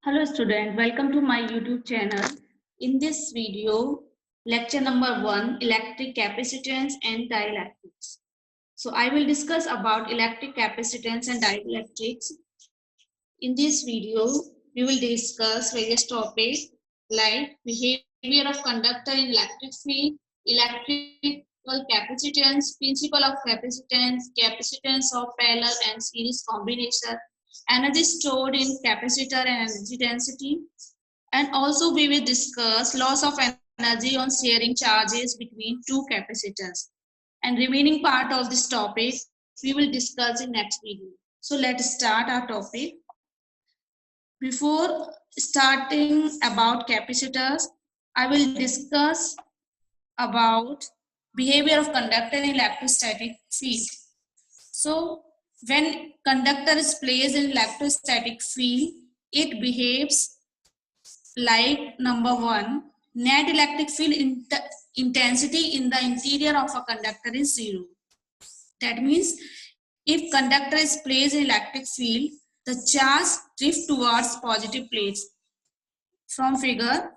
Hello student, welcome to my YouTube channel. In this video, lecture number 1, electric capacitance and dielectrics. So I will discuss about electric capacitance and dielectrics. In this video, we will discuss various topics like behavior of conductor in electric field, electrical capacitance, principle of capacitance, capacitance of parallel and series combination, energy stored in capacitor and energy density. And also we will discuss loss of energy on sharing charges between two capacitors. And remaining part of this topic we will discuss in next video. So let's start our topic. Before starting about capacitors, I will discuss about behavior of conductor in electrostatic field. So when conductor is placed in electrostatic field, it behaves like number 1, net electric field intensity in the interior of a conductor is 0. That means if conductor is placed in electric field, the charge drift towards positive plates. From figure,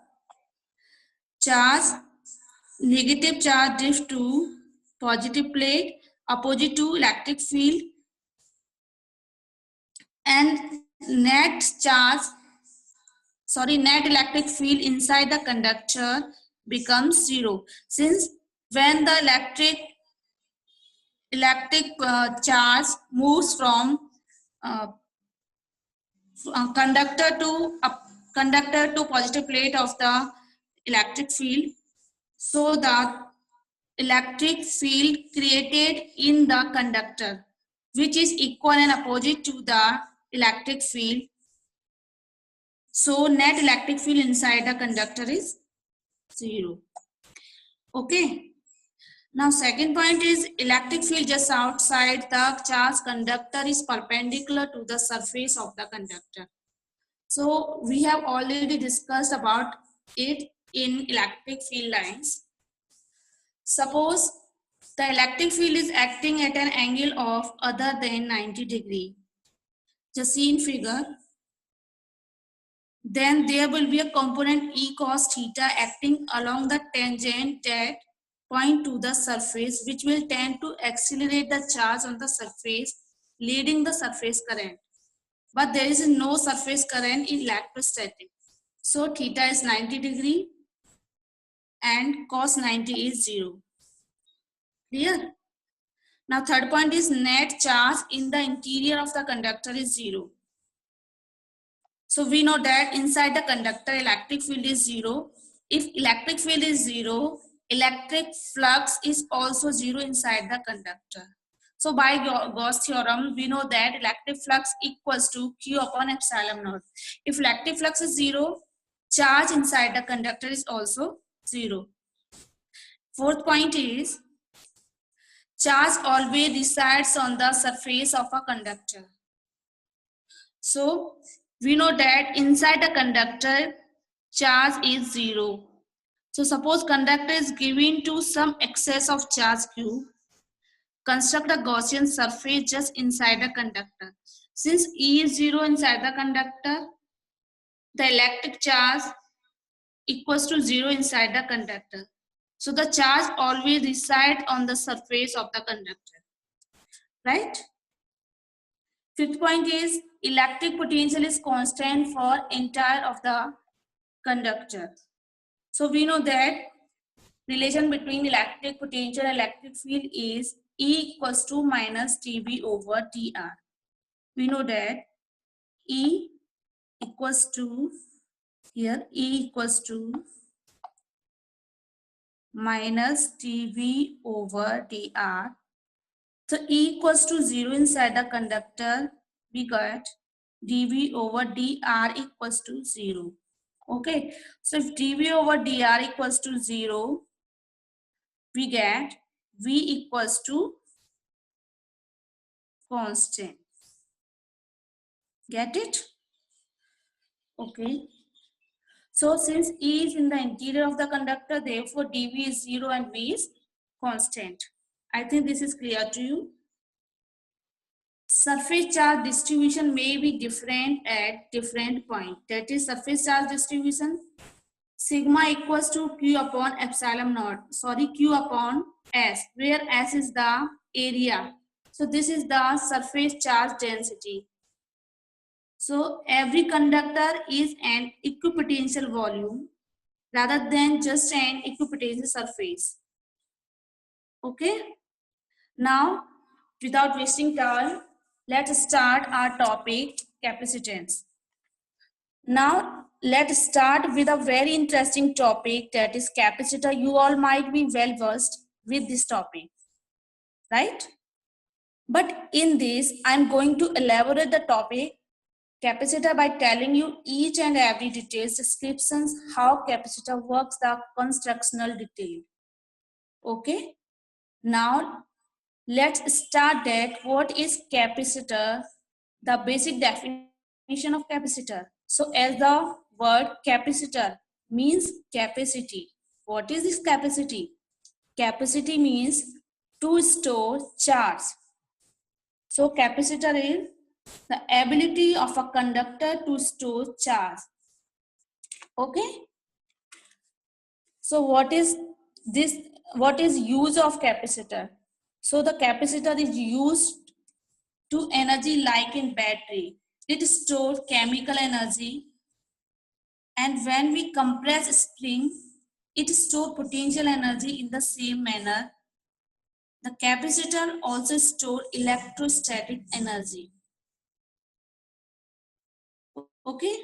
negative charge drift to positive plate opposite to electric field, and net electric field inside the conductor becomes 0. Since when the electric charge moves from conductor to positive plate of the electric field, so the electric field created in the conductor, which is equal and opposite to the electric field, so net electric field inside the conductor is 0. Okay. Now second point is electric field just outside the charged conductor is perpendicular to the surface of the conductor. So we have already discussed about it in electric field lines. Suppose the electric field is acting at an angle of other than 90 degree. Just see in figure. Then there will be a component E cos theta acting along the tangent that point to the surface, which will tend to accelerate the charge on the surface, leading the surface current. But there is no surface current in electrostatic. So theta is 90 degree and cos 90 is 0. Clear? Now third point is net charge in the interior of the conductor is 0. So we know that inside the conductor electric field is 0. If electric field is 0, electric flux is also 0 inside the conductor. So by Gauss theorem, we know that electric flux equals to Q upon epsilon naught. If electric flux is 0, charge inside the conductor is also 0. Fourth point is charge always resides on the surface of a conductor. So we know that inside the conductor charge is 0. So suppose conductor is given to some excess of charge Q. Construct a Gaussian surface just inside the conductor. Since E is 0 inside the conductor, the electric charge equals to 0 inside the conductor. So the charge always resides on the surface of the conductor. Right? Fifth point is electric potential is constant for entire of the conductor. So we know that relation between electric potential and electric field is E equals to minus dV over dr. We know that E equals to, here E equals to minus dV over dr. So E equals to 0 inside the conductor, we got dV over dr equals to 0. Okay, so if dV over dr equals to 0, we get V equals to constant. Get it? Okay. So since E is in the interior of the conductor, therefore dV is 0 and V is constant. I think this is clear to you. surface charge distribution may be different at different point. That is surface charge distribution. Sigma equals to Q upon epsilon naught. Sorry, Q upon S, where S is the area. So this is the surface charge density. So every conductor is an equipotential volume rather than just an equipotential surface. Okay. Now, without wasting time, let's start our topic, capacitance. Now, let's start with a very interesting topic, that is capacitor. You all might be well versed with this topic, right? But in this, I'm going to elaborate the topic capacitor by telling you each and every details descriptions, how capacitor works, the constructional detail. Okay. Now, let's start that. What is capacitor? The basic definition of capacitor. So as the word capacitor means capacity. What is this capacity? Capacity means to store charge. So capacitor is the ability of a conductor to store charge. Okay. So what is this? What is use of capacitor? So the capacitor is used to energy like in battery. It stores chemical energy, and when we compress spring, it stores potential energy in the same manner. The capacitor also stores electrostatic energy. Okay.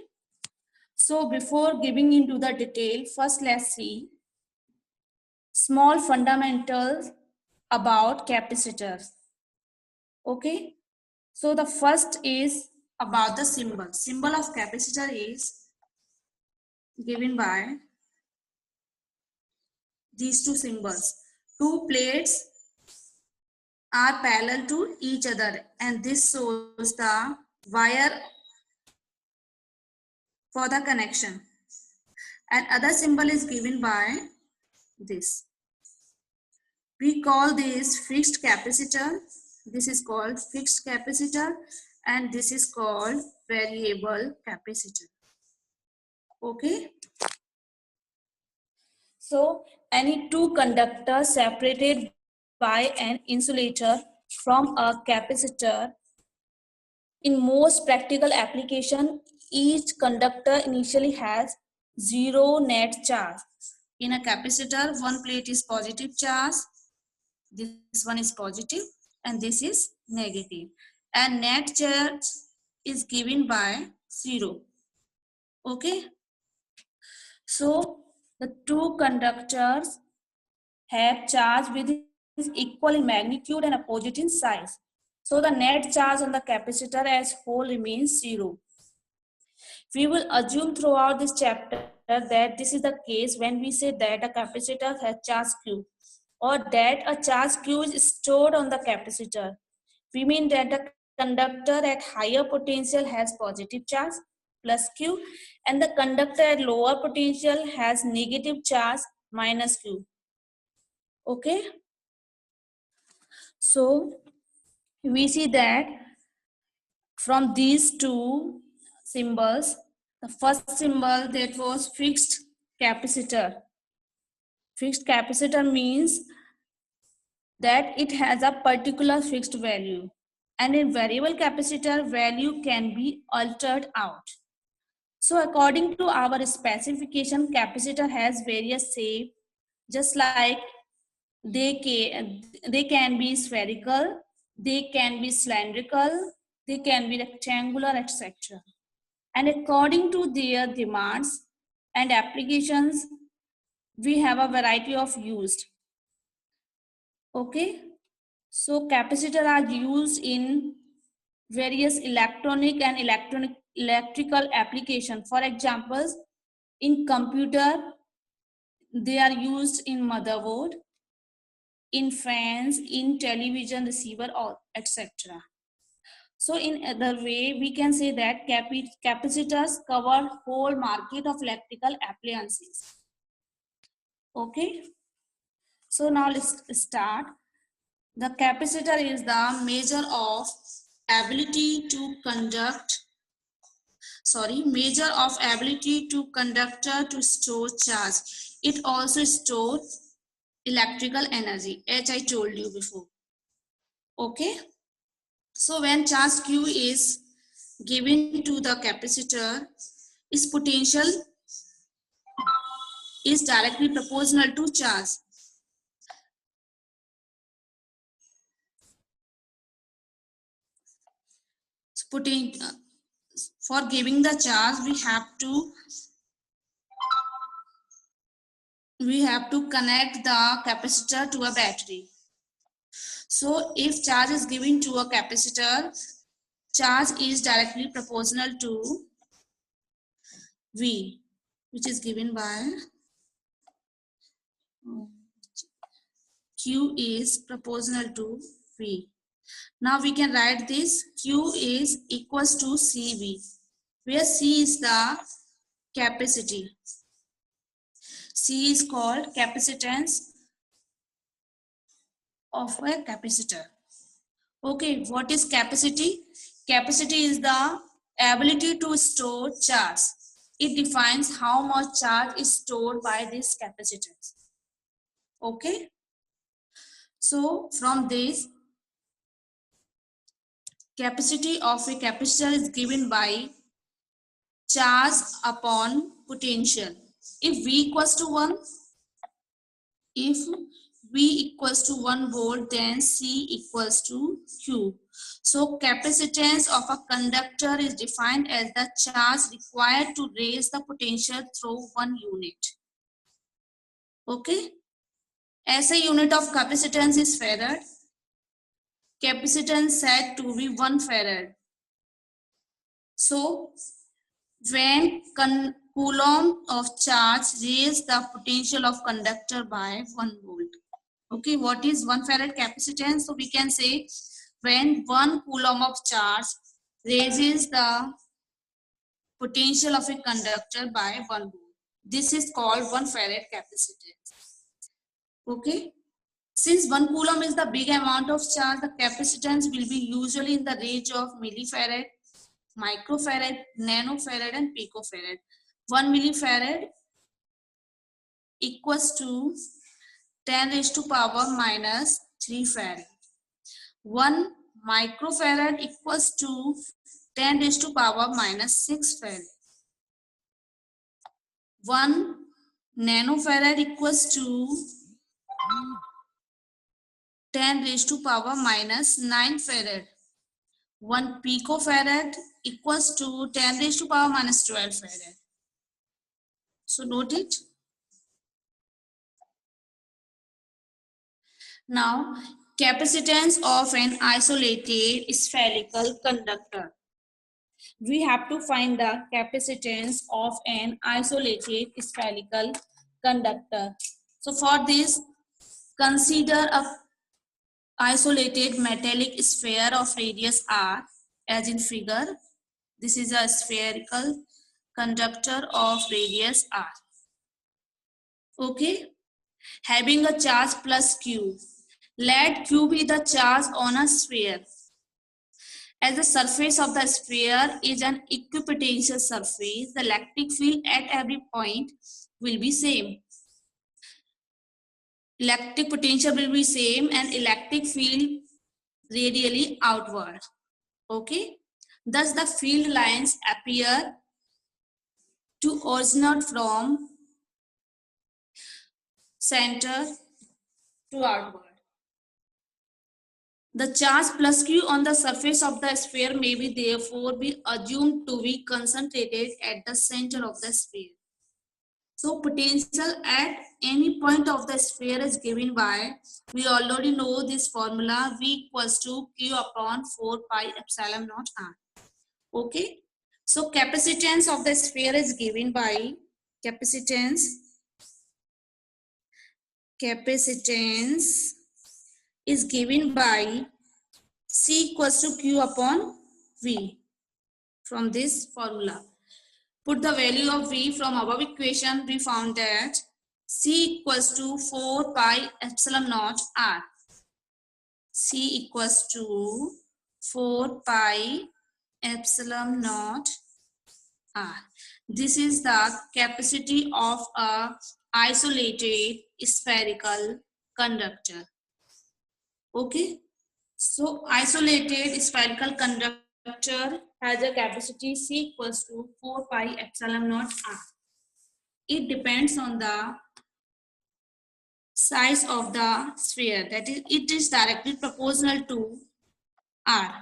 So before giving into the detail, first let's see small fundamentals about capacitors. Okay. So the first is about the symbol. Symbol of capacitor is given by these two symbols. Two plates are parallel to each other, and this shows the wire for the connection. And other symbol is given by this. We call this fixed capacitor. This is called fixed capacitor, and this is called variable capacitor. Okay. So any two conductors separated by an insulator from a capacitor. In most practical application, each conductor initially has zero net charge. In a capacitor, one plate is positive charge, this one is positive, and this is negative. And net charge is given by 0. Okay. So the two conductors have charge which is equal in magnitude and opposite in size. So the net charge on the capacitor as whole remains 0. We will assume throughout this chapter that this is the case when we say that a capacitor has charge Q, or that a charge Q is stored on the capacitor. We mean that the conductor at higher potential has positive charge plus Q, and the conductor at lower potential has negative charge minus Q. Okay. So we see that from these two symbols, the first symbol, that was fixed capacitor. Fixed capacitor means that it has a particular fixed value, and in variable capacitor, value can be altered out. So according to our specification, capacitor has various shape, just like they can be spherical, they can be cylindrical, they can be rectangular, etc. And according to their demands and applications, we have a variety of used. Okay. So capacitors are used in various electronic and electrical application. For example, in computer, they are used in motherboard, in fans, in television receiver, or etc. So in other way, we can say that capacitors cover whole market of electrical appliances. Okay. So now let's start. The capacitor is the measure of ability to conduct, measure of ability to conductor to store charge. It also stores electrical energy, as I told you before. Okay. So when charge Q is given to the capacitor, its potential is directly proportional to charge. For giving the charge, we have to connect the capacitor to a battery. So if charge is given to a capacitor, charge is directly proportional to V, which is given by Q is proportional to V. Now we can write this. Q is equals to CV, where C is the capacity. C is called capacitance of a capacitor. Okay, what is capacity? Capacity is the ability to store charge. It defines how much charge is stored by this capacitance. Okay, so from this, capacity of a capacitor is given by charge upon potential. If V equals to 1, if V equals to 1 volt, then C equals to Q. So capacitance of a conductor is defined as the charge required to raise the potential through 1 unit. Okay. SI unit of capacitance is farad. Capacitance said to be 1 farad. So when coulomb of charge raise the potential of conductor by 1 volt. Okay, what is 1 farad capacitance? So we can say when 1 coulomb of charge raises the potential of a conductor by 1 volt. This is called 1 farad capacitance. Okay. Since 1 coulomb is the big amount of charge, the capacitance will be usually in the range of millifarad, microfarad, nanofarad, and picofarad. 1 millifarad equals to 10 raised to power minus 3 farad. 1 microfarad equals to 10 raised to power minus 6 farad. 1 nanofarad equals to 10 raised to power minus 9 farad. 1 picofarad equals to 10 raised to power minus 12 farad. So note it. Now, capacitance of an isolated spherical conductor. We have to find the capacitance of an isolated spherical conductor. So for this, consider a isolated metallic sphere of radius r, as in figure. This is a spherical conductor of radius r. Okay, having a charge plus q. Let q be the charge on a sphere. As the surface of the sphere is an equipotential surface, the electric field at every point will be same. Electric potential will be same and electric field radially outward. Okay. Thus the field lines appear to originate from center to outward. The charge plus q on the surface of the sphere may be therefore be assumed to be concentrated at the center of the sphere. So potential at any point of the sphere is given by, we already know this formula, V equals to Q upon 4 pi epsilon naught R. Okay. So capacitance of the sphere is given by capacitance is given by C equals to Q upon V from this formula. Put the value of V from above equation, we found that C equals to 4 pi epsilon naught R. C equals to 4 pi epsilon naught R. This is the capacity of a isolated spherical conductor. Okay. So isolated spherical conductor has a capacity C equals to 4 pi epsilon naught R. It depends on the size of the sphere, that is, it is directly proportional to R.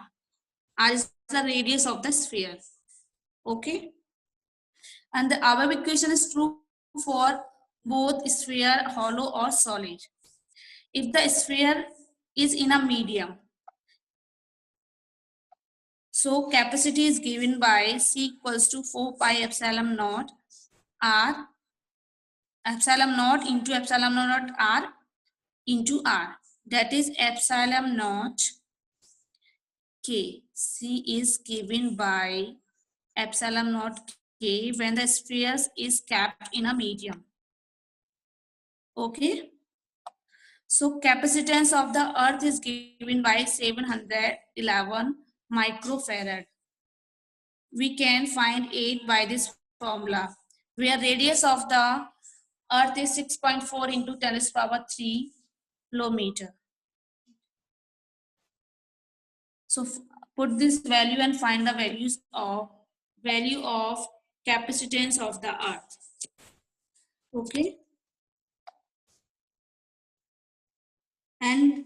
R is the radius of the sphere. Okay. And the above equation is true for both sphere, hollow or solid. If the sphere is in a medium, so capacity is given by C equals to 4 pi epsilon naught R, epsilon naught into epsilon naught R into R. That is epsilon naught K. C is given by epsilon naught K when the sphere is kept in a medium. Okay. So capacitance of the earth is given by 711 microfarad. We can find 8 by this formula, where radius of the earth is 6.4 into 10 to the power 3 kilometer. So put this value and find the value of capacitance of the earth. Okay. And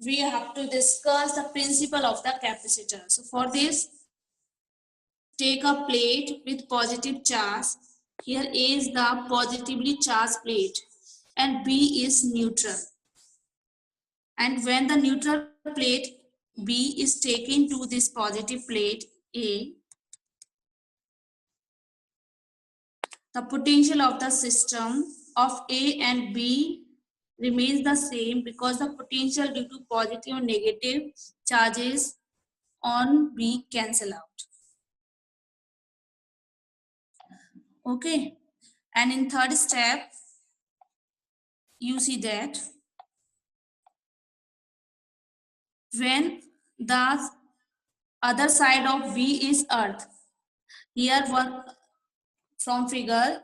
we have to discuss the principle of the capacitor. So for this, take a plate with positive charge. Here A is the positively charged plate and B is neutral. And when the neutral plate B is taken to this positive plate A, the potential of the system of A and B remains the same because the potential due to positive and negative charges on B cancel out. Okay. And in third step, you see that when the other side of B is earth, here one from figure,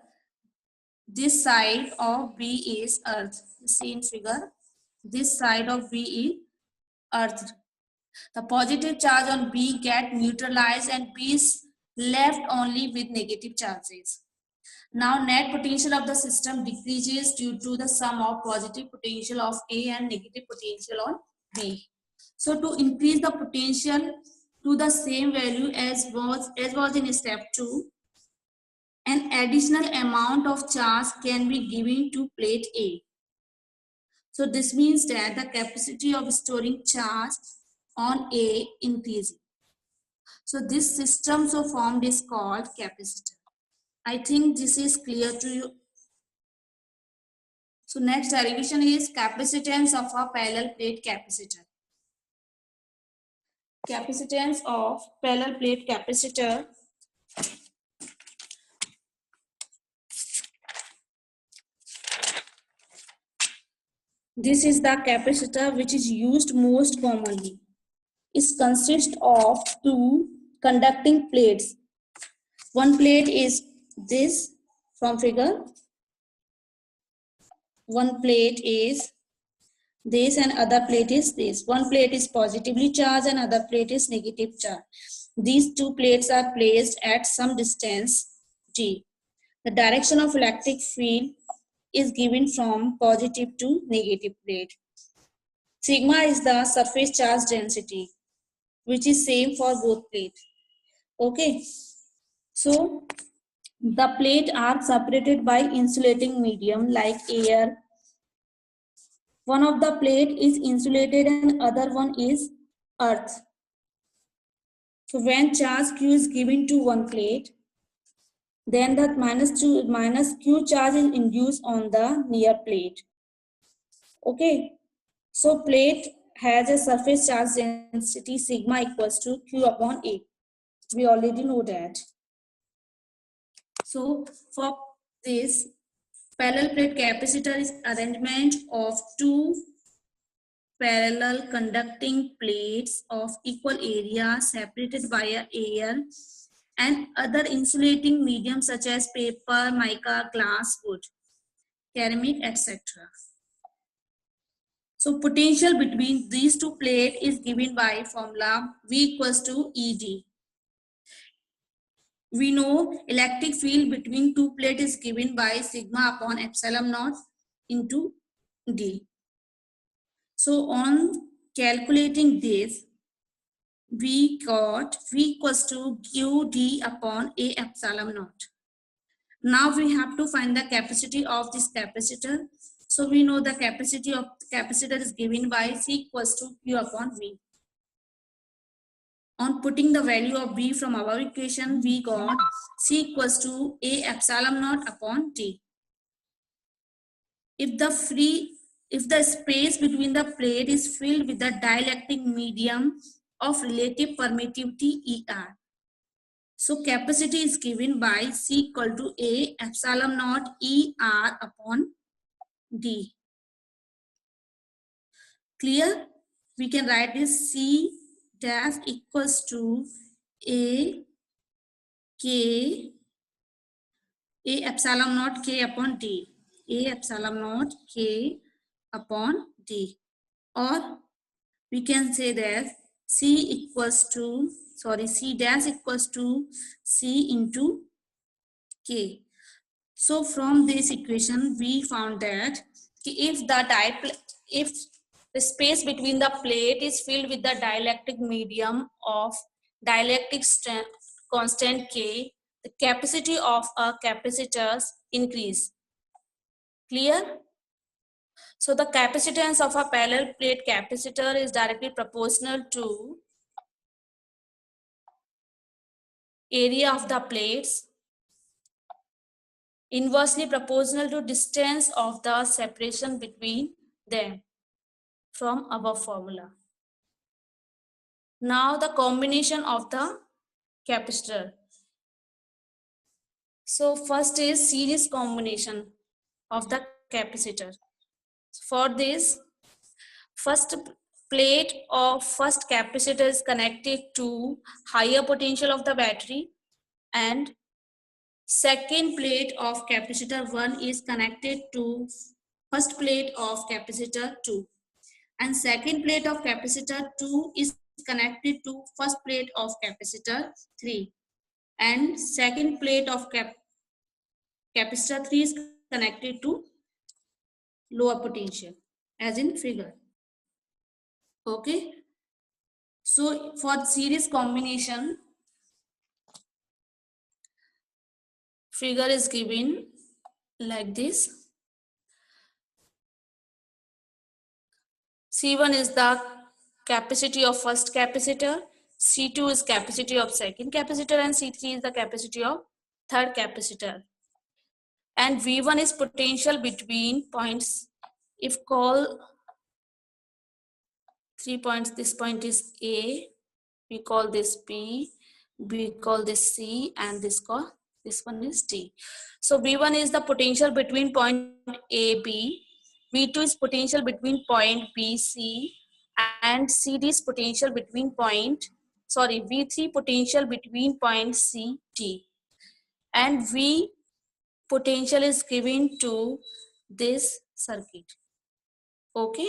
this side of B is earth. See in figure, this side of B is earth. The positive charge on B get neutralized and B is left only with negative charges. Now net potential of the system decreases due to the sum of positive potential of A and negative potential on B. So to increase the potential to the same value as was in step 2, an additional amount of charge can be given to plate A. So this means that the capacity of storing charge on A increases. So this system so formed is called capacitor. I think this is clear to you. So next derivation is capacitance of a parallel plate capacitor. Capacitance of parallel plate capacitor this is the capacitor which is used most commonly. It consists of two conducting plates. One plate is this from figure. One plate is this and other plate is this. One plate is positively charged and other plate is negative charged. These two plates are placed at some distance d. The direction of electric field is given from positive to negative plate. Sigma is the surface charge density, which is same for both plates. Okay. So the plate are separated by insulating medium like air. One of the plate is insulated and other one is earth. So when charge Q is given to one plate, then that minus Q charge is induced on the near plate. Okay. So plate has a surface charge density sigma equals to Q upon A. We already know that. So for this parallel plate capacitor is arrangement of two parallel conducting plates of equal area separated by a air and other insulating medium such as paper, mica, glass, wood, ceramic, etc. So potential between these two plates is given by formula V equals to ED. We know electric field between two plates is given by sigma upon epsilon naught into D. So on calculating this, we got V equals to QD upon A epsilon naught. Now we have to find the capacity of this capacitor. So we know the capacity of capacitor is given by C equals to Q upon V. On putting the value of B from our equation, we got C equals to A epsilon naught upon T. If the space between the plate is filled with the dielectric medium of relative permittivity ER. So capacity is given by C equal to A epsilon naught ER upon D. Clear? We can write this C dash equals to A epsilon naught K upon D. A epsilon naught K upon D. Or we can say that C dash equals to C into K. So from this equation, we found that if the space between the plate is filled with the dielectric medium of dielectric constant K, the capacity of a capacitor increase. Clear? So the capacitance of a parallel plate capacitor is directly proportional to area of the plates, inversely proportional to distance of the separation between them from above formula. Now the combination of the capacitor. So first is series combination of the capacitor. For this, first plate of first capacitor is connected to higher potential of the battery, and second plate of capacitor 1 is connected to first plate of capacitor 2, and second plate of capacitor 2 is connected to first plate of capacitor 3, and second plate of capacitor 3 is connected to lower potential as in figure. Okay, so for series combination, figure is given like this. C1 is the capacity of first capacitor, C2 is capacity of second capacitor, and C3 is the capacity of third capacitor. And V1 is potential between points. If call 3 points, this point is A, we call this B, we call this C, and this one is D. So V1 is the potential between point A, B, V2 is potential between point B, C, and CD is potential between V3 potential between point C, D, and V potential is given to this circuit. Okay,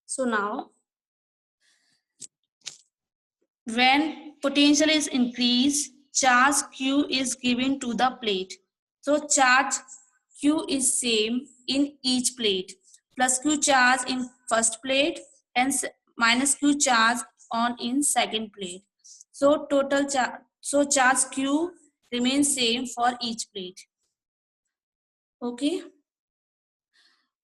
so now when potential is increased, charge Q is given to the plate. So charge Q is same in each plate, plus Q charge in first plate and minus Q charge on in second plate. So charge Q remains same for each plate. Okay.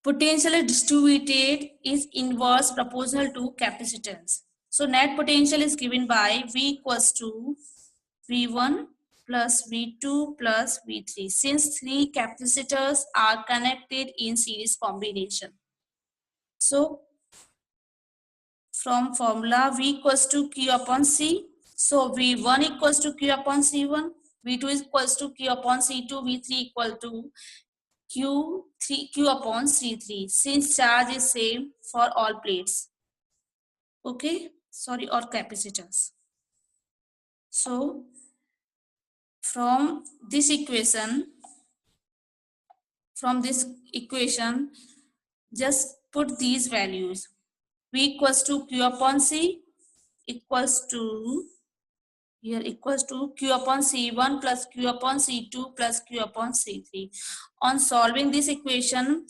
Potentially distributed is inverse proportional to capacitance. So net potential is given by V equals to V1 plus V2 plus V3, since three capacitors are connected in series combination. So from formula V equals to Q upon C, so V1 equals to Q upon C1, V2 equals to Q upon C2, V3 equal to Q upon C3 since charge is same for all plates. Okay, sorry, or capacitors. So from this equation, just put these values. V equals to Q upon C equals to, here equals to Q upon C1 plus Q upon C2 plus Q upon C3. On solving this equation,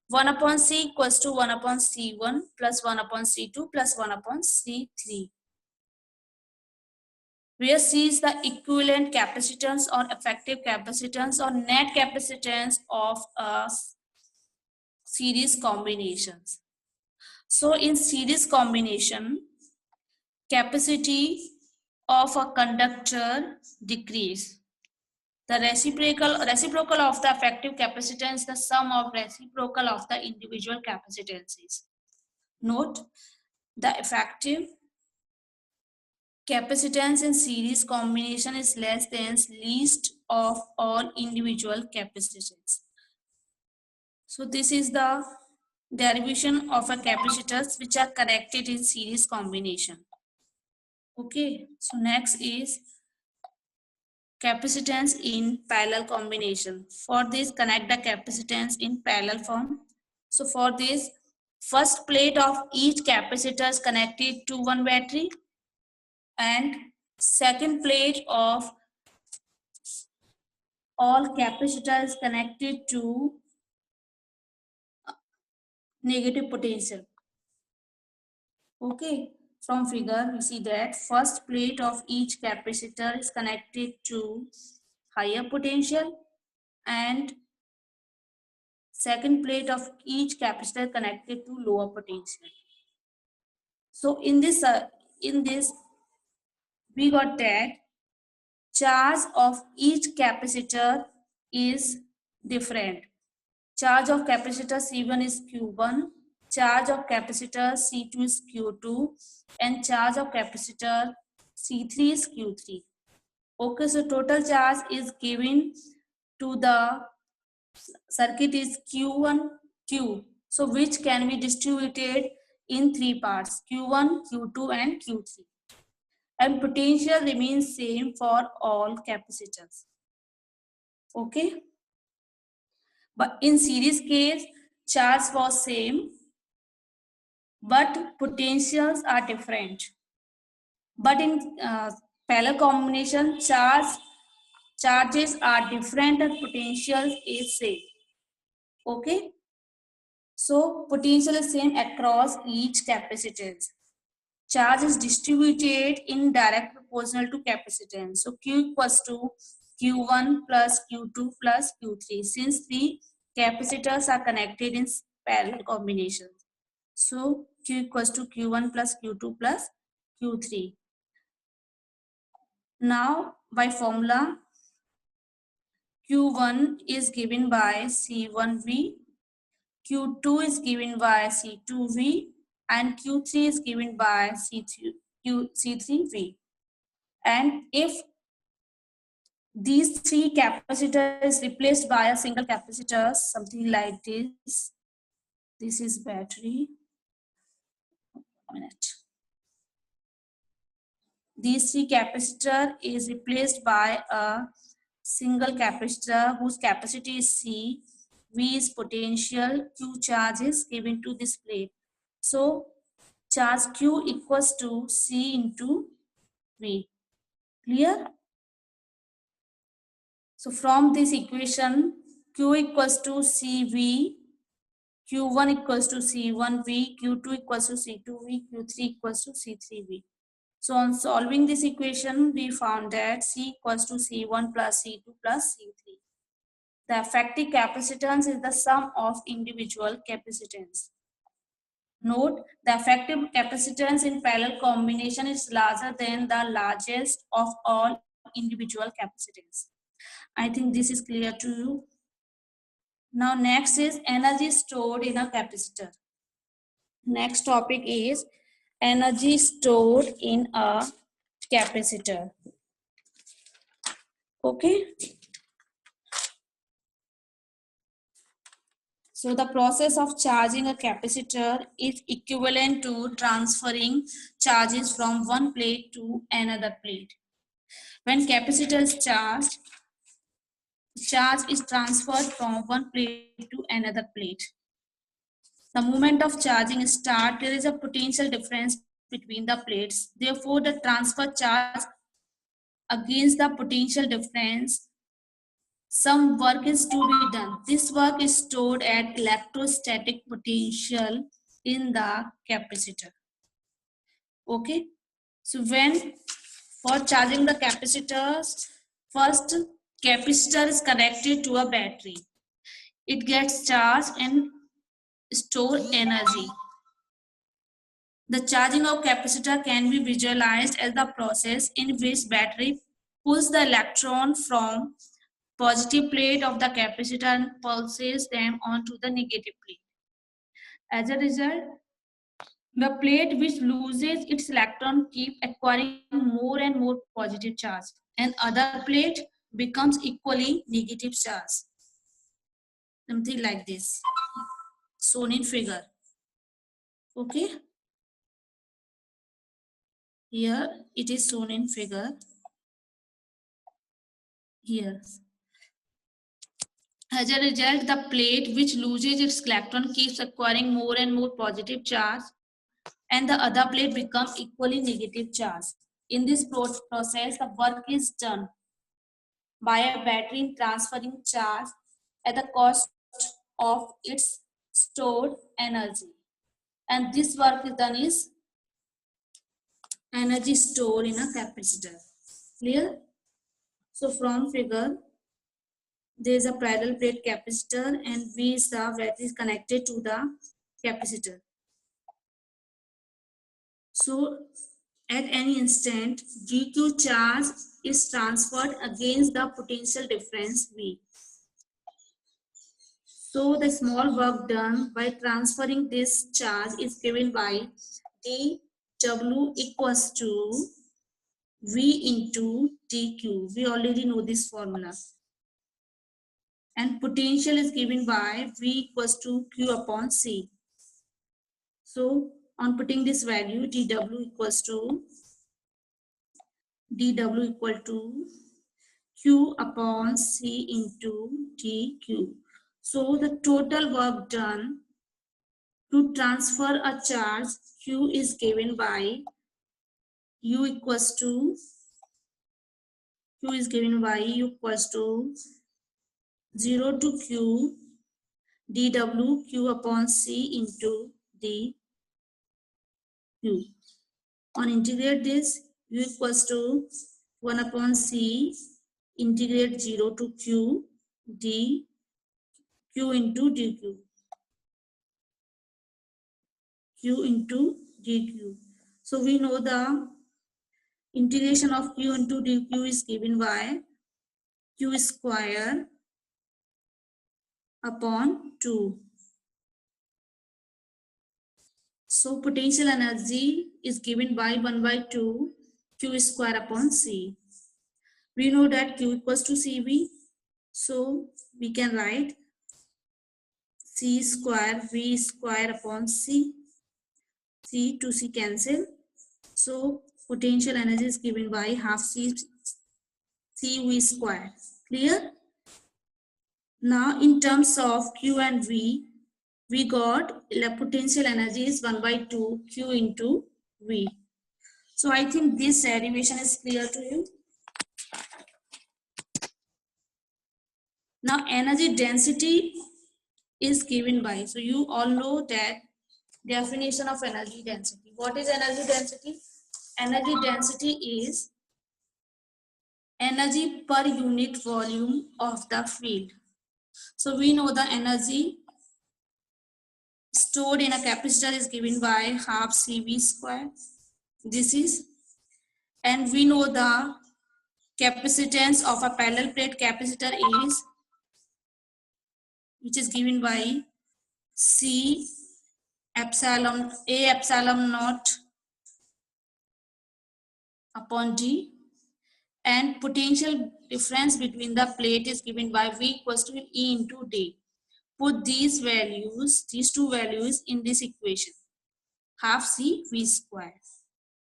1 upon C equals to 1 upon C1 plus 1 upon C2 plus 1 upon C3. Where C is the equivalent capacitance or effective capacitance or net capacitance of a series combinations. So in series combination, capacity of a conductor decrease. The reciprocal of the effective capacitance, the sum of reciprocal of the individual capacitances. Note, the effective capacitance in series combination is less than least of all individual capacitance. So this is the derivation of a capacitors which are connected in series combination. Okay, so next is capacitance in parallel combination. For this, connect the capacitance in parallel form. So for this, first plate of each capacitor is connected to one battery and second plate of all capacitors connected to negative potential. Okay, from figure we see that first plate of each capacitor is connected to higher potential and second plate of each capacitor connected to lower potential. So in this we got that charge of each capacitor is different. Charge of capacitor C1 is Q1, charge of capacitor C2 is Q2, and charge of capacitor C3 is Q3. Okay, so total charge is given to the circuit is Q1, Q. So which can be distributed in three parts, Q1, Q2 and Q3. And potential remains same for all capacitors. Okay. But in series case, charge was same, but potentials are different. But in parallel combination, charges are different and potentials is same. Okay. So potential is same across each capacitance. Charge is distributed in direct proportional to capacitance. So Q equals to Q1 plus Q2 plus Q3 since the capacitors are connected in parallel combination. So Q equals to Q1 plus Q2 plus Q3. Now by formula, Q1 is given by C1V, Q2 is given by C2V, and Q3 is given by C3V. And if these three capacitors replaced by a single capacitor, something like this is battery. A minute. These three capacitor is replaced by a single capacitor whose capacity is C, V is potential, Q charge is given to this plate. So charge Q equals to C into V. Clear? So from this equation, Q equals to CV, Q1 equals to C1V, Q2 equals to C2V, Q3 equals to C3V. So on solving this equation, we found that C equals to C1 plus C2 plus C3. The effective capacitance is the sum of individual capacitance. Note, the effective capacitance in parallel combination is larger than the largest of all individual capacitance. I think this is clear to you. Now next is energy stored in a capacitor. Next topic is energy stored in a capacitor. Okay. So the process of charging a capacitor is equivalent to transferring charges from one plate to another plate. When capacitor is charged, charge is transferred from one plate to another plate. The moment of charging starts, there is a potential difference between the plates. Therefore, the transfer charge against the potential difference, some work is to be done. This work is stored at electrostatic potential in the capacitor. Okay. So when for charging the capacitors, first capacitor is connected to a battery. It gets charged and store energy. The charging of capacitor can be visualized as the process in which battery pulls the electron from positive plate of the capacitor and pulses them onto the negative plate. As a result, the plate which loses its electron keep acquiring more and more positive charge, and other plate becomes equally negative charge. Something like this, shown in figure. Okay. Here it is shown in figure. Here. As a result, the plate which loses its electron keeps acquiring more and more positive charge, and the other plate becomes equally negative charge. In this process, the work is done by a battery in transferring charge at the cost of its stored energy. And this work is done is energy stored in a capacitor. Clear? So from figure, there is a parallel plate capacitor and V is the battery is connected to the capacitor. So at any instant, dq charge is transferred against the potential difference V. So the small work done by transferring this charge is given by dW equals to V into dq. We already know this formula. And potential is given by V equals to Q upon C. So on putting this value, dW equal to Q upon C into dQ. So the total work done to transfer a charge Q is given by U equals to 0 to Q dW Q upon C into dQ. On integrate this, U equals to 1 upon C integrate 0 to Q dQ into dQ. Q into dQ. So we know the integration of Q into dQ is given by Q square upon 2. So potential energy is given by 1 by 2 Q square upon C. We know that Q equals to CV. So we can write C square V square upon C. C to C cancel. So potential energy is given by half CV square. Clear? Now in terms of Q and V, we got potential energy is 1 by 2 Q into V. So I think this derivation is clear to you. Now energy density is given by, so you all know that definition of energy density. What is energy density? Energy density is energy per unit volume of the field. So we know the energy stored in a capacitor is given by half CV square. This is, and we know the capacitance of a parallel plate capacitor is, which is given by C epsilon A epsilon naught upon D, and potential difference between the plate is given by V equals to E into D. put these two values in this equation, half C V square.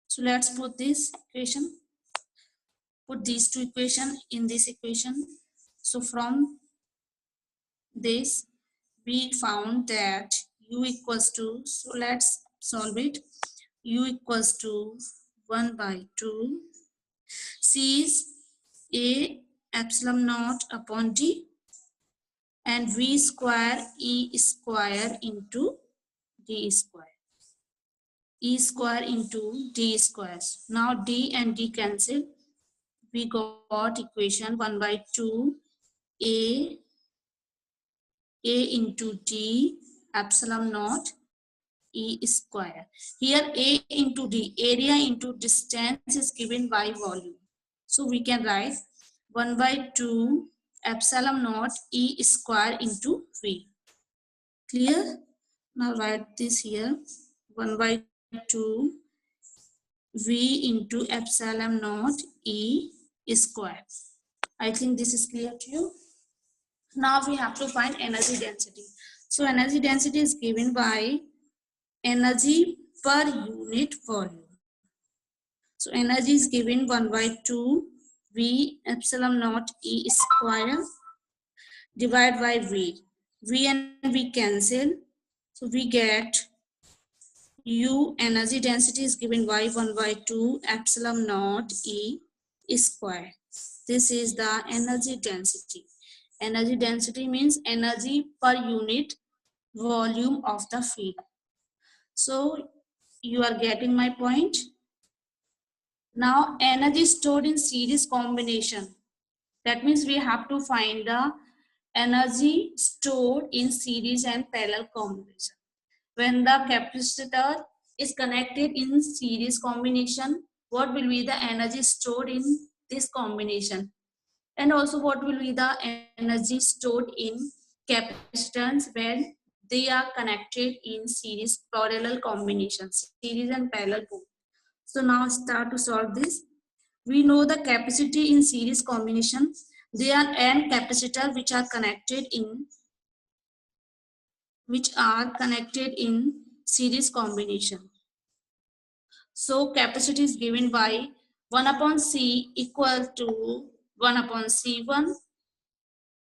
So let's put this equation, put these two equations in this equation. So from this we found that u equals to, so let's solve it. U equals to 1 by 2 C is A epsilon naught upon D, and V square E square into D square. E square into D squares. Now D and D cancel. We got equation 1 by 2 A into D epsilon naught E square. Here A into D, area into distance, is given by volume. So we can write 1 by 2 epsilon naught E square into V. Clear? Now write this here, 1 by 2 V into epsilon naught E square. I think this is clear to you. Now we have to find energy density. So energy density is given by energy per unit volume. So energy is given 1 by 2 V epsilon naught E square divided by V. V and V cancel. So we get U, energy density is given by 1 by 2 epsilon naught E square. This is the energy density. Energy density means energy per unit volume of the field. So you are getting my point. Now energy stored in series combination. That means we have to find the energy stored in series and parallel combination. When the capacitor is connected in series combination, what will be the energy stored in this combination? And also what will be the energy stored in capacitance when they are connected in series parallel combinations, series and parallel both. So now start to solve this. We know the capacity in series combination. There are n capacitor which are connected in series combination. So capacity is given by 1 upon C equal to 1 upon C1